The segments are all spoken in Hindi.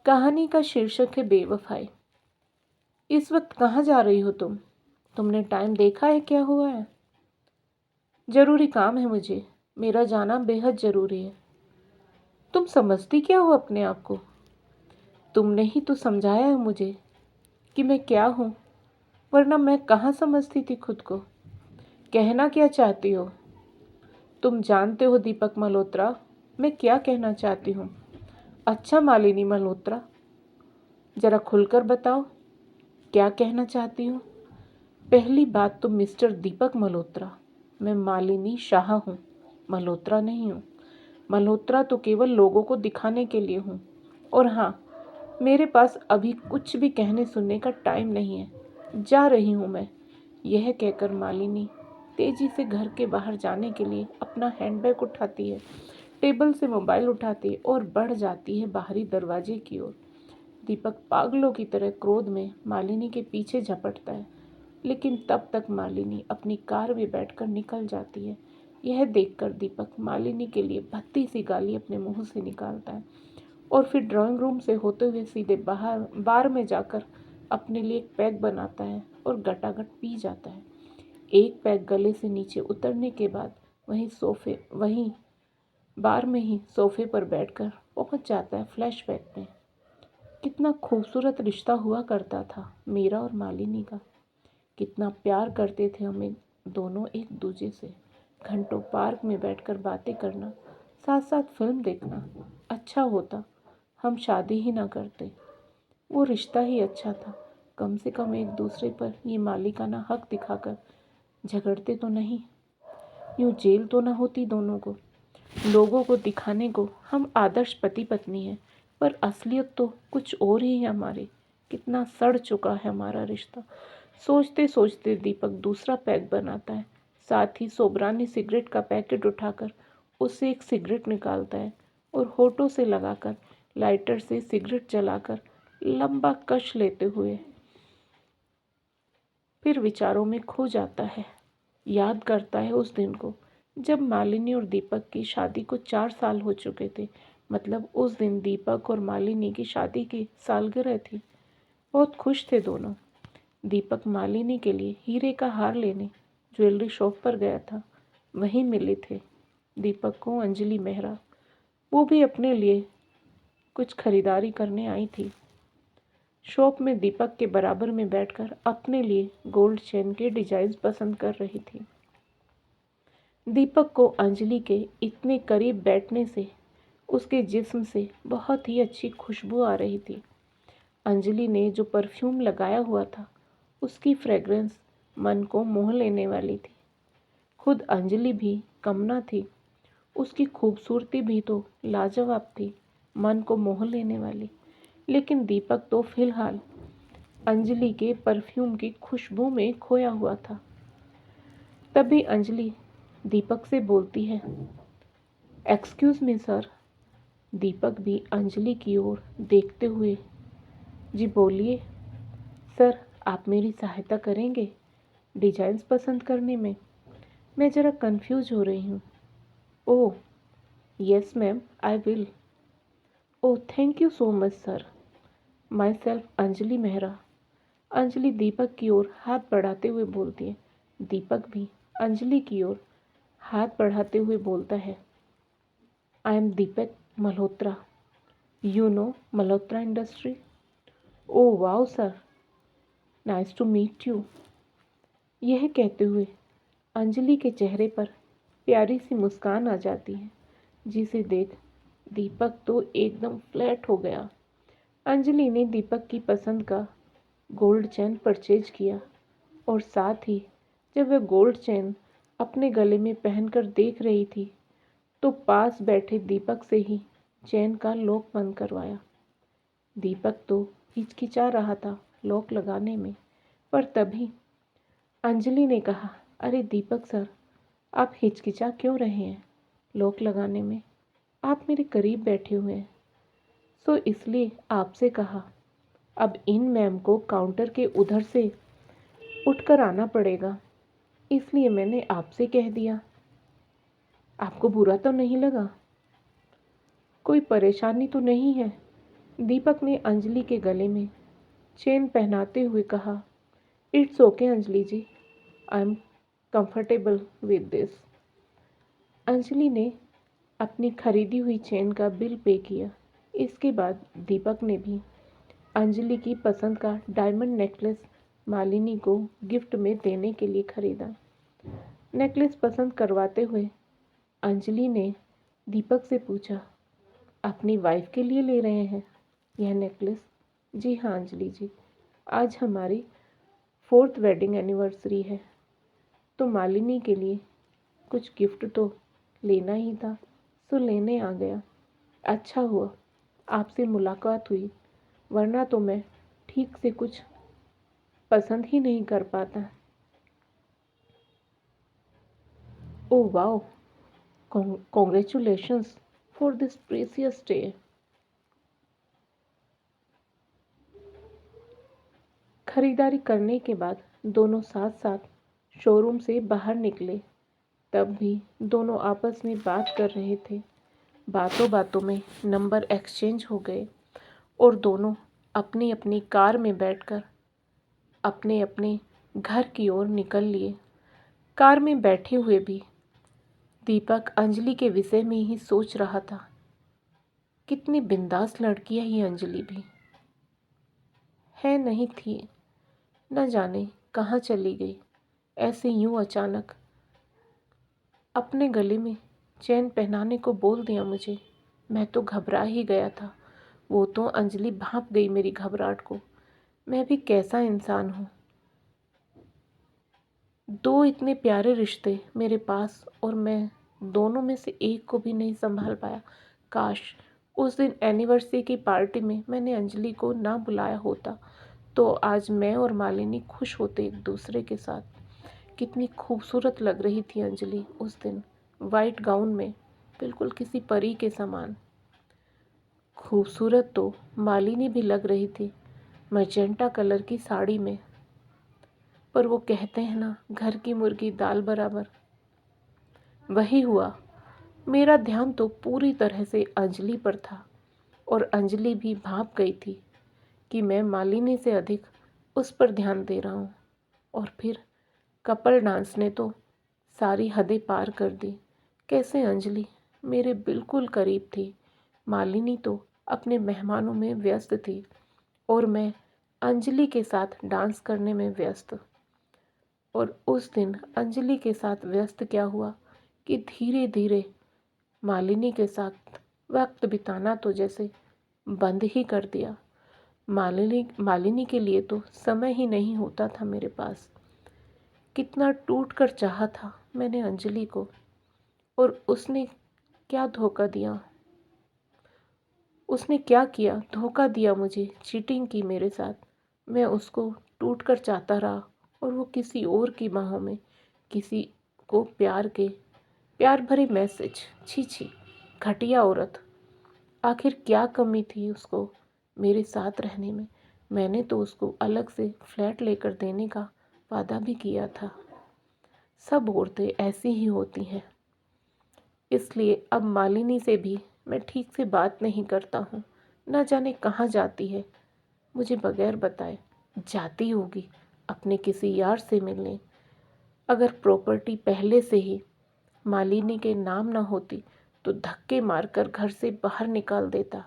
कहानी का शीर्षक है बेवफाई। इस वक्त कहाँ जा रही हो तुम? तुमने टाइम देखा है क्या हुआ है? जरूरी काम है मुझे, मेरा जाना बेहद जरूरी है। तुम समझती क्या हो अपने आप को? तुमने ही तो समझाया है मुझे कि मैं क्या हूँ, वरना मैं कहाँ समझती थी खुद को। कहना क्या चाहती हो? तुम जानते हो दीपक मल्होत्रा, मैं क्या कहना चाहती हूँ। अच्छा मालिनी मल्होत्रा, जरा खुलकर बताओ क्या कहना चाहती हो। पहली बात तो मिस्टर दीपक मल्होत्रा, मैं मालिनी शाह हूँ, मल्होत्रा नहीं हूँ। मल्होत्रा तो केवल लोगों को दिखाने के लिए हूँ। और हाँ, मेरे पास अभी कुछ भी कहने सुनने का टाइम नहीं है। जा रही हूँ मैं। यह कहकर मालिनी तेजी से घर के बाहर जाने के लिए अपना हैंडबैग उठाती है, टेबल से मोबाइल उठाती है और बढ़ जाती है बाहरी दरवाजे की ओर। दीपक पागलों की तरह क्रोध में मालिनी के पीछे झपटता है, लेकिन तब तक मालिनी अपनी कार में बैठकर निकल जाती है। यह देखकर दीपक मालिनी के लिए भद्दी सी गाली अपने मुंह से निकालता है और फिर ड्राइंग रूम से होते हुए सीधे बार में जाकर अपने लिए एक पैग बनाता है और गटागट पी जाता है। एक पैग गले से नीचे उतरने के बाद वहीं बार में ही सोफे पर बैठकर पहुंच जाता है फ्लैशबैक में। कितना खूबसूरत रिश्ता हुआ करता था मेरा और मालिनी का। कितना प्यार करते थे हमें दोनों एक दूजे से। घंटों पार्क में बैठकर बातें करना, साथ साथ फिल्म देखना। अच्छा होता हम शादी ही ना करते, वो रिश्ता ही अच्छा था। कम से कम एक दूसरे पर ये मालिकाना हक दिखाकर झगड़ते तो नहीं, यूँ जेल तो ना होती दोनों को। लोगों को दिखाने को हम आदर्श पति पत्नी हैं, पर असलियत तो कुछ और ही है हमारी। कितना सड़ चुका है हमारा रिश्ता। सोचते सोचते दीपक दूसरा पैक बनाता है, साथ ही सोबरानी सिगरेट का पैकेट उठाकर उससे एक सिगरेट निकालता है और होठों से लगाकर लाइटर से सिगरेट जलाकर लंबा कश लेते हुए फिर विचारों में खो जाता है। याद करता है उस दिन को जब मालिनी और दीपक की शादी को 4 साल हो चुके थे। मतलब उस दिन दीपक और मालिनी की शादी की सालगिरह थी। बहुत खुश थे दोनों। दीपक मालिनी के लिए हीरे का हार लेने ज्वेलरी शॉप पर गया था। वहीं मिले थे दीपक को अंजलि मेहरा। वो भी अपने लिए कुछ खरीदारी करने आई थी। शॉप में दीपक के बराबर में बैठकर अपने लिए गोल्ड चेन के डिजाइन पसंद कर रही थी। दीपक को अंजलि के इतने करीब बैठने से उसके जिस्म से बहुत ही अच्छी खुशबू आ रही थी। अंजलि ने जो परफ्यूम लगाया हुआ था उसकी फ्रेग्रेंस मन को मोह लेने वाली थी। खुद अंजलि भी कम ना थी, उसकी खूबसूरती भी तो लाजवाब थी, मन को मोह लेने वाली। लेकिन दीपक तो फिलहाल अंजलि के परफ्यूम की खुशबू में खोया हुआ था। तभी अंजलि दीपक से बोलती है, एक्सक्यूज़ मी सर। दीपक भी अंजलि की ओर देखते हुए, जी बोलिए सर, आप मेरी सहायता करेंगे डिजाइन्स पसंद करने में? मैं ज़रा कंफ्यूज हो रही हूँ। Oh yes ma'am, I will. Oh thank you so much sir. Myself Anjali Mehra. Anjali Deepak की ओर हाथ बढ़ाते हुए बोलती है। दीपक भी अंजलि की ओर हाथ बढ़ाते हुए बोलता है, I am Deepak Malhotra, you know Malhotra industry. Oh wow sir, nice to meet you. यह कहते हुए अंजलि के चेहरे पर प्यारी सी मुस्कान आ जाती है, जिसे देख दीपक तो एकदम फ्लैट हो गया। अंजलि ने दीपक की पसंद का गोल्ड चेन परचेज किया और साथ ही जब वह गोल्ड चेन अपने गले में पहनकर देख रही थी तो पास बैठे दीपक से ही चेन का लॉक बंद करवाया। दीपक तो हिचकिचा रहा था लॉक लगाने में, पर तभी अंजलि ने कहा, अरे दीपक सर, आप हिचकिचा क्यों रहे हैं लॉक लगाने में? आप मेरे करीब बैठे हुए हैं, सो इसलिए आपसे कहा। अब इन मैम को काउंटर के उधर से उठकर आना पड़ेगा, इसलिए मैंने आपसे कह दिया। आपको बुरा तो नहीं लगा? कोई परेशानी तो नहीं है? दीपक ने अंजलि के गले में चेन पहनाते हुए कहा, it's okay Anjali ji, I am comfortable with this. Anjali ने अपनी खरीदी हुई चेन का बिल पे किया। इसके बाद दीपक ने भी अंजलि की पसंद का डायमंड नेकलेस मालिनी को गिफ्ट में देने के लिए खरीदा। नेकलेस पसंद करवाते हुए अंजलि ने दीपक से पूछा, अपनी वाइफ के लिए ले रहे हैं यह नेकलेस? जी हाँ अंजलि जी, आज हमारी 4th वेडिंग एनिवर्सरी है, तो मालिनी के लिए कुछ गिफ्ट तो लेना ही था, सो लेने आ गया। अच्छा हुआ आपसे मुलाकात हुई, वरना तो मैं ठीक से कुछ पसंद ही नहीं कर पाता। Oh wow, congratulations for this precious day. खरीदारी करने के बाद दोनों साथ साथ शोरूम से बाहर निकले। तब भी दोनों आपस में बात कर रहे थे। बातों बातों में नंबर एक्सचेंज हो गए और दोनों अपनी अपनी कार में बैठकर अपने अपने घर की ओर निकल लिए। कार में बैठे हुए भी दीपक अंजलि के विषय में ही सोच रहा था। कितनी बिंदास लड़की है ये अंजलि भी। है नहीं थी, न जाने कहाँ चली गई, ऐसे यूं अचानक अपने गले में चैन पहनाने को बोल दिया मुझे। मैं तो घबरा ही गया था। वो तो अंजलि भांप गई मेरी घबराहट को। मैं भी कैसा इंसान हूँ। दो इतने प्यारे रिश्ते मेरे पास और मैं दोनों में से एक को भी नहीं संभाल पाया। काश उस दिन एनिवर्सरी की पार्टी में मैंने अंजलि को ना बुलाया होता तो आज मैं और मालिनी खुश होते एक दूसरे के साथ। कितनी खूबसूरत लग रही थी अंजलि उस दिन, वाइट गाउन में, बिल्कुल किसी परी के समान। खूबसूरत तो मालिनी भी लग रही थी, मैजेंटा कलर की साड़ी में। पर वो कहते हैं ना, घर की मुर्गी दाल बराबर, वही हुआ। मेरा ध्यान तो पूरी तरह से अंजलि पर था और अंजलि भी भाप गई थी कि मैं मालिनी से अधिक उस पर ध्यान दे रहा हूँ। और फिर कपल डांस ने तो सारी हदें पार कर दी। कैसे अंजलि मेरे बिल्कुल करीब थी। मालिनी तो अपने मेहमानों में व्यस्त थी और मैं अंजलि के साथ डांस करने में व्यस्त। और उस दिन अंजलि के साथ व्यस्त क्या हुआ कि धीरे धीरे मालिनी के साथ वक्त बिताना तो जैसे बंद ही कर दिया। मालिनी के लिए तो समय ही नहीं होता था मेरे पास। कितना टूट कर चाहा था मैंने अंजलि को, और उसने क्या धोखा दिया। उसने क्या किया, धोखा दिया मुझे, चीटिंग की मेरे साथ। मैं उसको टूट कर चाहता रहा और वो किसी और की बाहों में, किसी को प्यार भरे मैसेज। छी छी, घटिया औरत। आखिर क्या कमी थी उसको मेरे साथ रहने में। मैंने तो उसको अलग से फ्लैट लेकर देने का वादा भी किया था। सब औरतें ऐसी ही होती हैं। इसलिए अब मालिनी से भी मैं ठीक से बात नहीं करता हूँ। न जाने कहाँ जाती है, मुझे बगैर बताए। जाती होगी अपने किसी यार से मिलने। अगर प्रॉपर्टी पहले से ही मालिनी के नाम न होती तो धक्के मारकर घर से बाहर निकाल देता।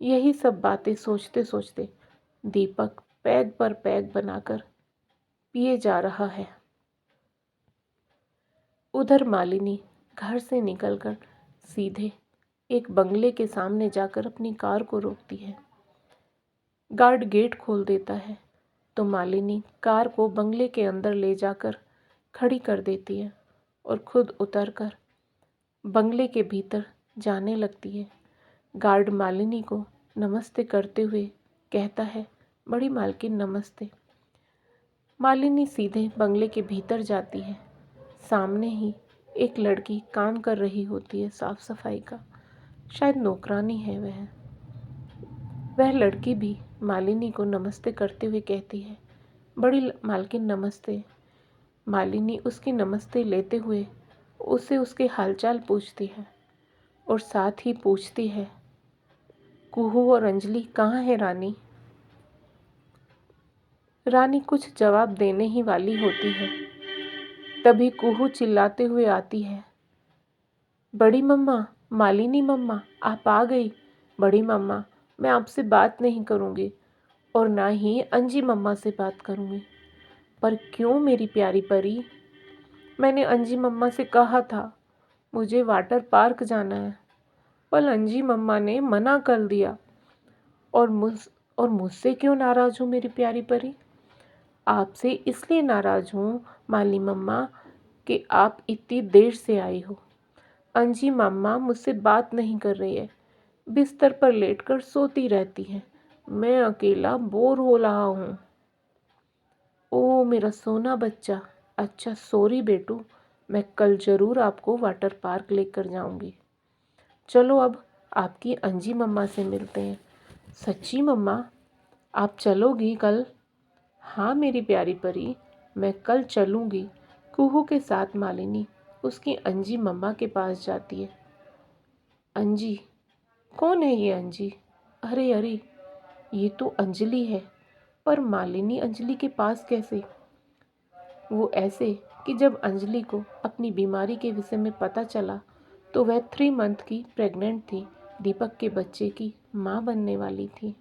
यही सब बातें सोचते सोचते दीपक पैग पर पैग बनाकर पिए जा रहा है। उधर मालिनी घर से निकलकर सीधे एक बंगले के सामने जाकर अपनी कार को रोकती है। गार्ड गेट खोल देता है तो मालिनी कार को बंगले के अंदर ले जाकर खड़ी कर देती है और खुद उतरकर बंगले के भीतर जाने लगती है। गार्ड मालिनी को नमस्ते करते हुए कहता है, बड़ी मालकिन नमस्ते। मालिनी सीधे बंगले के भीतर जाती है। सामने ही एक लड़की काम कर रही होती है साफ सफाई का, शायद नौकरानी है वह लड़की भी मालिनी को नमस्ते करते हुए कहती है, बड़ी मालकिन नमस्ते। मालिनी उसकी नमस्ते लेते हुए उससे उसके हालचाल पूछती है और साथ ही पूछती है, कुहू और अंजलि कहाँ है रानी? रानी कुछ जवाब देने ही वाली होती है, तभी कुहू चिल्लाते हुए आती है। बड़ी मम्मा, मालिनी मम्मा, आप आ गई। बड़ी मम्मा, मैं आपसे बात नहीं करूँगी और ना ही अंजी मम्मा से बात करूँगी। पर क्यों मेरी प्यारी परी? मैंने अंजी मम्मा से कहा था मुझे वाटर पार्क जाना है, पर अंजी मम्मा ने मना कर दिया। और मुझसे क्यों नाराज़ हो मेरी प्यारी परी? आपसे इसलिए नाराज़ हूँ माली मम्मा कि आप इतनी देर से आई हो। अंजी मम्मा मुझसे बात नहीं कर रही है, बिस्तर पर लेटकर सोती रहती है। मैं अकेला बोर हो रहा हूँ। ओ मेरा सोना बच्चा, अच्छा सॉरी बेटू, मैं कल ज़रूर आपको वाटर पार्क लेकर जाऊँगी। चलो अब आपकी अंजी मम्मा से मिलते हैं। सच्ची मम्मा, आप चलोगी कल? हाँ मेरी प्यारी परी, मैं कल चलूँगी। कुहू के साथ मालिनी उसकी अंजी मम्मा के पास जाती है। अंजी? कौन है ये अंजी? अरे अरे, ये तो अंजलि है। पर मालिनी अंजलि के पास कैसे? वो ऐसे कि जब अंजलि को अपनी बीमारी के विषय में पता चला तो वह 3 मंथ की प्रेग्नेंट थी, दीपक के बच्चे की माँ बनने वाली थी।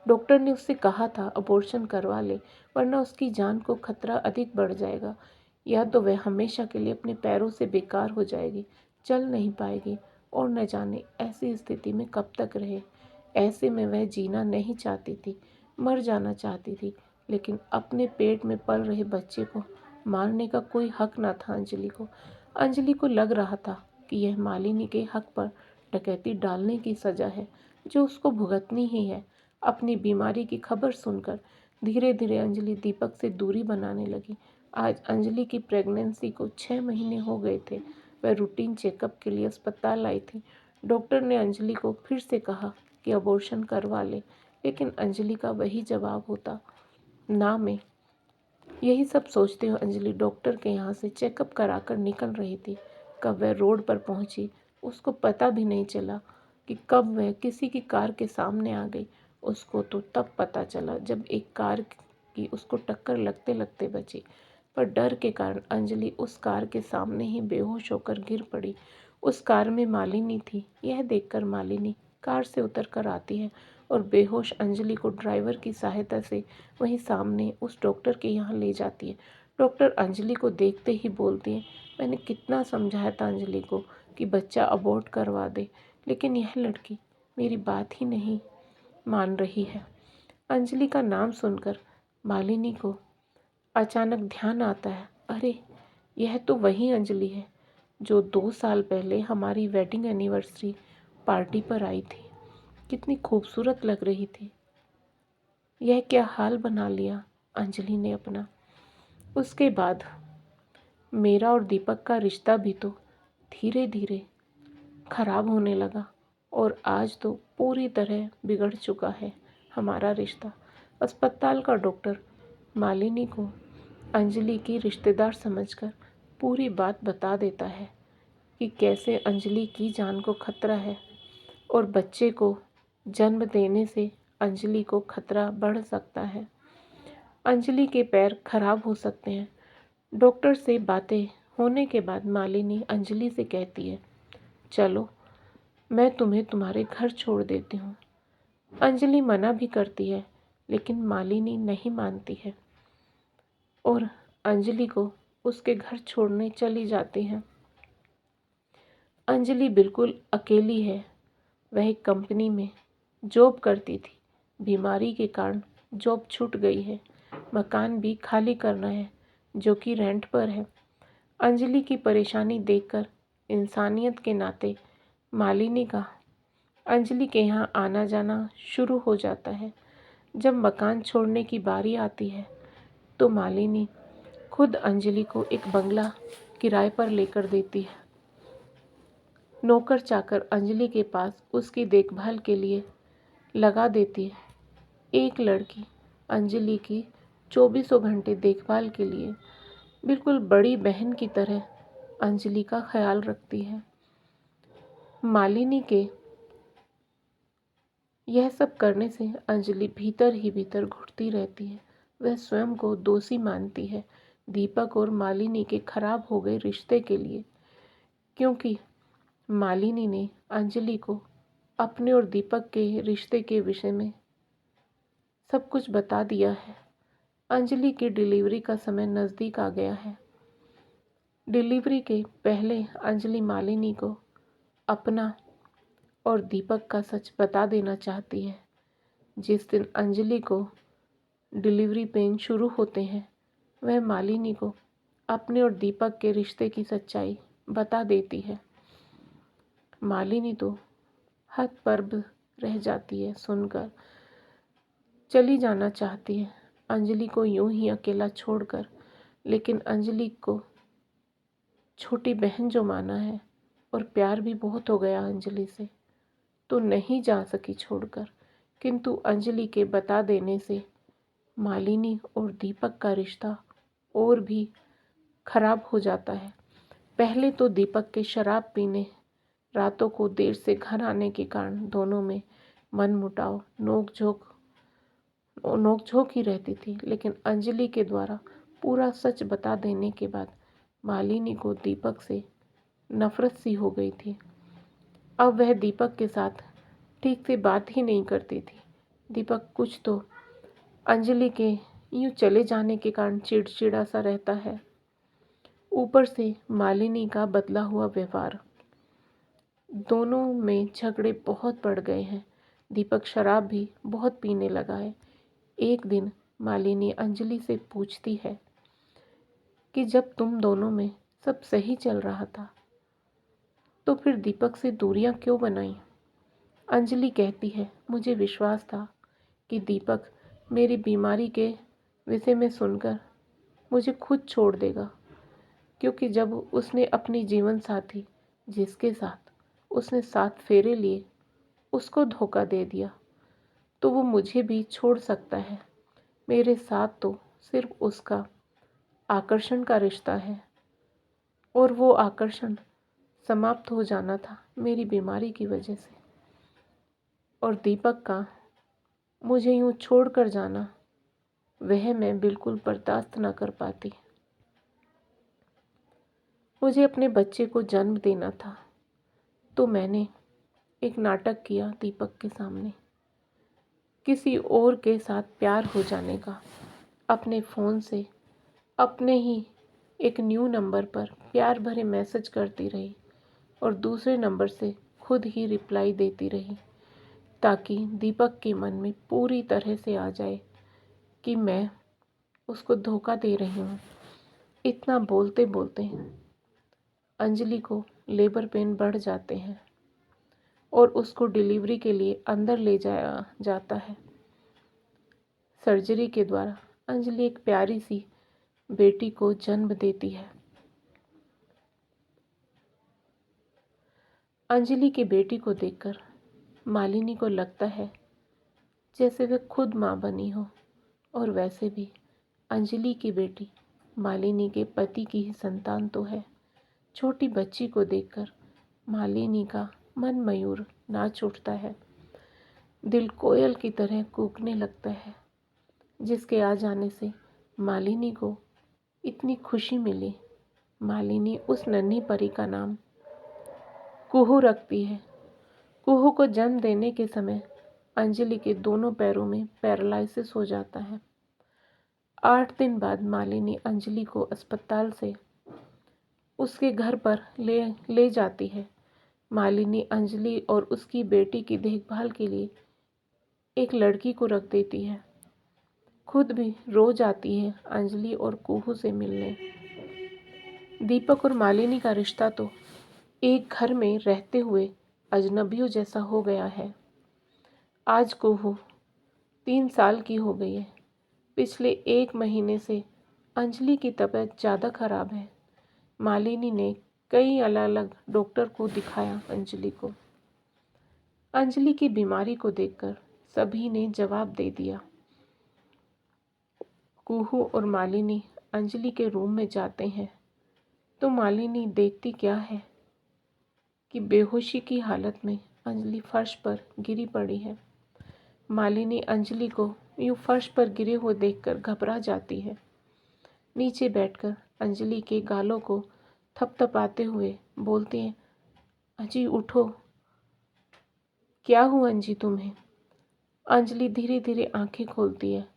डॉक्टर ने उससे कहा था अबॉर्शन करवा ले, वरना उसकी जान को खतरा अधिक बढ़ जाएगा, या तो वह हमेशा के लिए अपने पैरों से बेकार हो जाएगी, चल नहीं पाएगी और न जाने ऐसी स्थिति में कब तक रहे। ऐसे में वह जीना नहीं चाहती थी, मर जाना चाहती थी, लेकिन अपने पेट में पल रहे बच्चे को मारने का कोई हक न था अंजलि को। अंजलि को लग रहा था कि यह मालिनी के हक पर डकैती डालने की सज़ा है जो उसको भुगतनी ही है। अपनी बीमारी की खबर सुनकर धीरे धीरे अंजलि दीपक से दूरी बनाने लगी। आज अंजलि की प्रेगनेंसी को 6 महीने हो गए थे। वह रूटीन चेकअप के लिए अस्पताल आई थी। डॉक्टर ने अंजलि को फिर से कहा कि अबॉर्शन करवा ले, लेकिन अंजलि का वही जवाब होता, ना मैं। यही सब सोचते हुए अंजलि डॉक्टर के यहाँ से चेकअप कराकर निकल रही थी। कब वह रोड पर पहुँची उसको पता भी नहीं चला कि कब वह किसी की कार के सामने आ गई। उसको तो तब पता चला जब एक कार की उसको टक्कर लगते लगते बची, पर डर के कारण अंजलि उस कार के सामने ही बेहोश होकर गिर पड़ी। उस कार में मालिनी थी। यह देखकर मालिनी कार से उतर कर आती है और बेहोश अंजलि को ड्राइवर की सहायता से वहीं सामने उस डॉक्टर के यहाँ ले जाती है। डॉक्टर अंजलि को देखते ही बोलती है, मैंने कितना समझाया था अंजलि को कि बच्चा अबॉर्ट करवा दे, लेकिन यह लड़की मेरी बात ही नहीं मान रही है। अंजलि का नाम सुनकर मालिनी को अचानक ध्यान आता है, अरे यह तो वही अंजलि है जो 2 साल पहले हमारी वेडिंग एनिवर्सरी पार्टी पर आई थी। कितनी खूबसूरत लग रही थी। यह क्या हाल बना लिया अंजलि ने अपना। उसके बाद मेरा और दीपक का रिश्ता भी तो धीरे धीरे खराब होने लगा और आज तो पूरी तरह बिगड़ चुका है हमारा रिश्ता। अस्पताल का डॉक्टर मालिनी को अंजलि की रिश्तेदार समझकर पूरी बात बता देता है कि कैसे अंजलि की जान को खतरा है और बच्चे को जन्म देने से अंजलि को खतरा बढ़ सकता है। अंजलि के पैर खराब हो सकते हैं। डॉक्टर से बातें होने के बाद मालिनी अंजलि से कहती है, चलो मैं तुम्हें तुम्हारे घर छोड़ देती हूँ। अंजलि मना भी करती है, लेकिन मालिनी नहीं मानती है और अंजलि को उसके घर छोड़ने चली जाती है। अंजलि बिल्कुल अकेली है। वह एक कंपनी में जॉब करती थी। बीमारी के कारण जॉब छूट गई है। मकान भी खाली करना है जो कि रेंट पर है। अंजलि की परेशानी देखकर इंसानियत के नाते मालिनी का अंजलि के यहाँ आना जाना शुरू हो जाता है। जब मकान छोड़ने की बारी आती है तो मालिनी खुद अंजलि को एक बंगला किराए पर लेकर देती है। नौकर चाकर अंजलि के पास उसकी देखभाल के लिए लगा देती है। एक लड़की अंजलि की 24 घंटे देखभाल के लिए बिल्कुल बड़ी बहन की तरह अंजलि का ख्याल रखती है। मालिनी के यह सब करने से अंजलि भीतर ही भीतर घुटती रहती है। वह स्वयं को दोषी मानती है दीपक और मालिनी के खराब हो गए रिश्ते के लिए, क्योंकि मालिनी ने अंजलि को अपने और दीपक के रिश्ते के विषय में सब कुछ बता दिया है। अंजलि की डिलीवरी का समय नज़दीक आ गया है। डिलीवरी के पहले अंजलि मालिनी को अपना और दीपक का सच बता देना चाहती है। जिस दिन अंजलि को डिलीवरी पेन शुरू होते हैं, वह मालिनी को अपने और दीपक के रिश्ते की सच्चाई बता देती है। मालिनी तो हतप्रभ रह जाती है सुनकर, चली जाना चाहती है अंजलि को यूं ही अकेला छोड़कर, लेकिन अंजलि को छोटी बहन जो माना है और प्यार भी बहुत हो गया अंजलि से, तो नहीं जा सकी छोड़कर। किंतु अंजलि के बता देने से मालिनी और दीपक का रिश्ता और भी खराब हो जाता है। पहले तो दीपक के शराब पीने, रातों को देर से घर आने के कारण दोनों में मनमुटाव, नोक-झोंक ही रहती थी। लेकिन अंजलि के द्वारा पूरा सच बता देने के बाद मालिनी को दीपक से नफरत सी हो गई थी। अब वह दीपक के साथ ठीक से बात ही नहीं करती थी। दीपक कुछ तो अंजलि के यूं चले जाने के कारण चिड़चिड़ा सा रहता है, ऊपर से मालिनी का बदला हुआ व्यवहार, दोनों में झगड़े बहुत बढ़ गए हैं। दीपक शराब भी बहुत पीने लगा है। एक दिन मालिनी अंजलि से पूछती है कि जब तुम दोनों में सब सही चल रहा था, तो फिर दीपक से दूरियां क्यों बनाई? अंजलि कहती है, मुझे विश्वास था कि दीपक मेरी बीमारी के विषय में सुनकर मुझे खुद छोड़ देगा, क्योंकि जब उसने अपनी जीवन साथी, जिसके साथ उसने 7 फेरे लिए, उसको धोखा दे दिया, तो वो मुझे भी छोड़ सकता है। मेरे साथ तो सिर्फ उसका आकर्षण का रिश्ता है, और वो आकर्षण समाप्त हो जाना था मेरी बीमारी की वजह से। और दीपक का मुझे यूं छोड़कर जाना, वह मैं बिल्कुल बर्दाश्त न कर पाती। मुझे अपने बच्चे को जन्म देना था, तो मैंने एक नाटक किया दीपक के सामने, किसी और के साथ प्यार हो जाने का। अपने फ़ोन से अपने ही एक न्यू नंबर पर प्यार भरे मैसेज करती रही और दूसरे नंबर से खुद ही रिप्लाई देती रही, ताकि दीपक के मन में पूरी तरह से आ जाए कि मैं उसको धोखा दे रही हूँ। इतना बोलते बोलते अंजलि को लेबर पेन बढ़ जाते हैं और उसको डिलीवरी के लिए अंदर ले जाया जाता है। सर्जरी के द्वारा अंजलि एक प्यारी सी बेटी को जन्म देती है। अंजलि की बेटी को देखकर मालिनी को लगता है जैसे वह खुद माँ बनी हो, और वैसे भी अंजलि की बेटी मालिनी के पति की ही संतान तो है। छोटी बच्ची को देखकर मालिनी का मन मयूर नाच उठता है, दिल कोयल की तरह कूकने लगता है। जिसके आ जाने से मालिनी को इतनी खुशी मिली। मालिनी उस नन्ही परी का नाम कुहू रखती है। कुहू को जन्म देने के समय अंजलि के दोनों पैरों में पैरालिसिस हो जाता है। 8 दिन बाद मालिनी अंजलि को अस्पताल से उसके घर पर ले जाती है। मालिनी अंजलि और उसकी बेटी की देखभाल के लिए एक लड़की को रख देती है। खुद भी रोज आती है अंजलि और कुहू से मिलने। दीपक और मालिनी का रिश्ता तो एक घर में रहते हुए अजनबियों जैसा हो गया है। आज कुहू 3 साल की हो गई है। पिछले 1 महीने से अंजलि की तबीयत ज़्यादा खराब है। मालिनी ने कई अलग अलग डॉक्टर को दिखाया अंजलि को। अंजलि की बीमारी को देखकर सभी ने जवाब दे दिया। कुहू और मालिनी अंजलि के रूम में जाते हैं तो मालिनी देखती क्या है कि बेहोशी की हालत में अंजलि फर्श पर गिरी पड़ी है। मालिनी अंजलि को यूं फर्श पर गिरे हुए देखकर घबरा जाती है। नीचे बैठकर अंजलि के गालों को थपथपाते हुए बोलती है, अजी उठो, क्या हुआ अंजी तुम्हें? अंजलि धीरे धीरे आंखें खोलती है।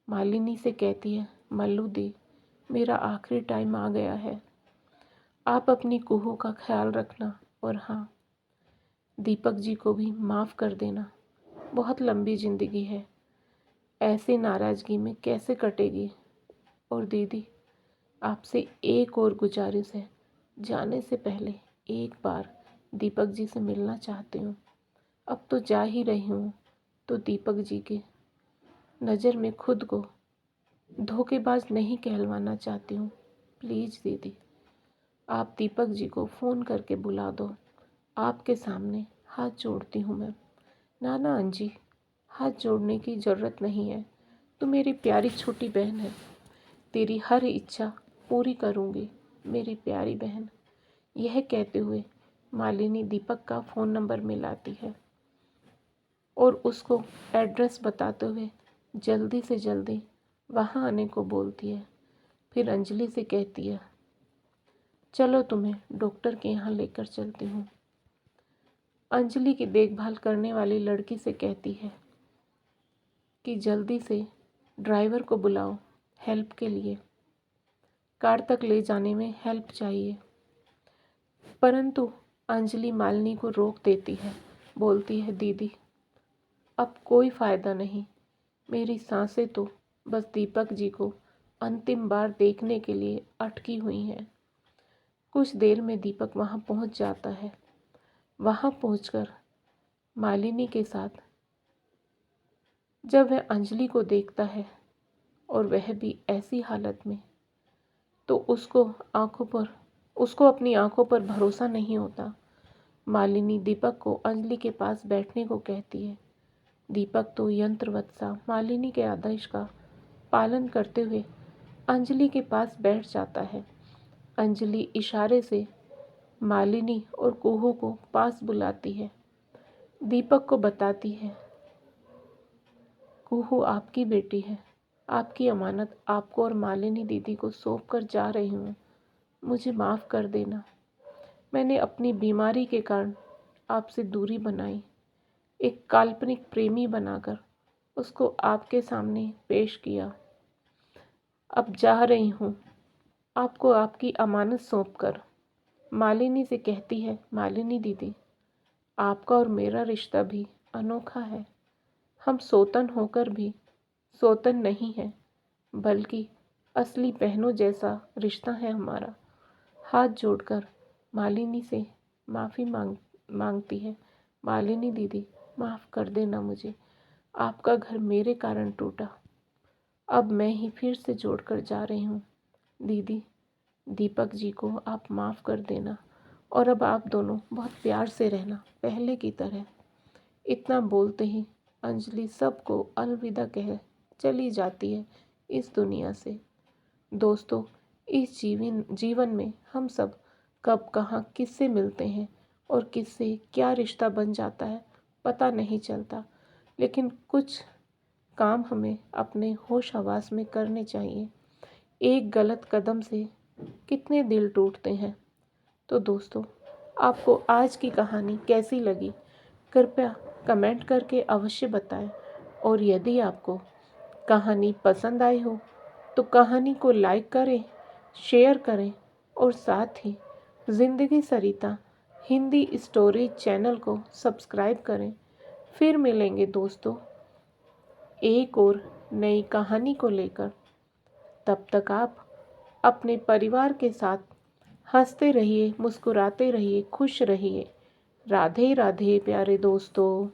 मालिनी से कहती है, मल्लू दी, मेरा आखिरी टाइम आ गया है। आप अपनी कुहू का ख्याल रखना, और हाँ, दीपक जी को भी माफ़ कर देना। बहुत लंबी ज़िंदगी है, ऐसे नाराज़गी में कैसे कटेगी। और दीदी, आपसे एक और गुजारिश है, जाने से पहले एक बार दीपक जी से मिलना चाहती हूँ। अब तो जा ही रही हूँ, तो दीपक जी की नज़र में खुद को धोखेबाज नहीं कहलवाना चाहती हूँ। प्लीज़ दीदी, आप दीपक जी को फ़ोन करके बुला दो। आपके सामने हाथ जोड़ती हूँ मैं। ना ना अंजी, हाथ जोड़ने की ज़रूरत नहीं है। तू मेरी प्यारी छोटी बहन है, तेरी हर इच्छा पूरी करूँगी मेरी प्यारी बहन। यह कहते हुए मालिनी दीपक का फ़ोन नंबर मिलाती है और उसको एड्रेस बताते हुए जल्दी से जल्दी वहाँ आने को बोलती है। फिर अंजलि से कहती है, चलो तुम्हें डॉक्टर के यहाँ लेकर चलती हूँ। अंजलि की देखभाल करने वाली लड़की से कहती है कि जल्दी से ड्राइवर को बुलाओ हेल्प के लिए, कार तक ले जाने में हेल्प चाहिए। परंतु अंजलि मालिनी को रोक देती है, बोलती है, दीदी अब कोई फ़ायदा नहीं, मेरी सांसें तो बस दीपक जी को अंतिम बार देखने के लिए अटकी हुई हैं। कुछ देर में दीपक वहाँ पहुँच जाता है। वहाँ पहुँचकर मालिनी के साथ जब वह अंजलि को देखता है और वह भी ऐसी हालत में, तो उसको अपनी आंखों पर भरोसा नहीं होता। मालिनी दीपक को अंजलि के पास बैठने को कहती है। दीपक तो यंत्रवत सा मालिनी के आदेश का पालन करते हुए अंजलि के पास बैठ जाता है। अंजलि इशारे से मालिनी और कुहू को पास बुलाती है। दीपक को बताती है, कुहू आपकी बेटी है, आपकी अमानत आपको और मालिनी दीदी को सौंप कर जा रही हूँ। मुझे माफ़ कर देना, मैंने अपनी बीमारी के कारण आपसे दूरी बनाई, एक काल्पनिक प्रेमी बनाकर उसको आपके सामने पेश किया। अब जा रही हूँ, आपको आपकी अमानत सौंप कर। मालिनी से कहती है, मालिनी दीदी, आपका और मेरा रिश्ता भी अनोखा है। हम सौतन होकर भी सौतन नहीं है, बल्कि असली बहनों जैसा रिश्ता है हमारा। हाथ जोड़कर मालिनी से माफ़ी मांगती है। मालिनी दीदी, माफ़ कर देना मुझे, आपका घर मेरे कारण टूटा, अब मैं ही फिर से जोड़कर जा रही हूँ। दीदी, दीपक जी को आप माफ़ कर देना, और अब आप दोनों बहुत प्यार से रहना, पहले की तरह। इतना बोलते ही अंजलि सबको अलविदा कह चली जाती है इस दुनिया से। दोस्तों, इस जीवन में हम सब कब कहाँ किससे मिलते हैं और किससे क्या रिश्ता बन जाता है पता नहीं चलता, लेकिन कुछ काम हमें अपने होश हवास में करने चाहिए। एक गलत कदम से कितने दिल टूटते हैं। तो दोस्तों, आपको आज की कहानी कैसी लगी, कृपया कमेंट करके अवश्य बताएं। और यदि आपको कहानी पसंद आई हो तो कहानी को लाइक करें, शेयर करें, और साथ ही ज़िंदगी सरिता हिंदी स्टोरी चैनल को सब्सक्राइब करें। फिर मिलेंगे दोस्तों एक और नई कहानी को लेकर। तब तक आप अपने परिवार के साथ हंसते रहिए, मुस्कुराते रहिए, खुश रहिए। राधे राधे प्यारे दोस्तों।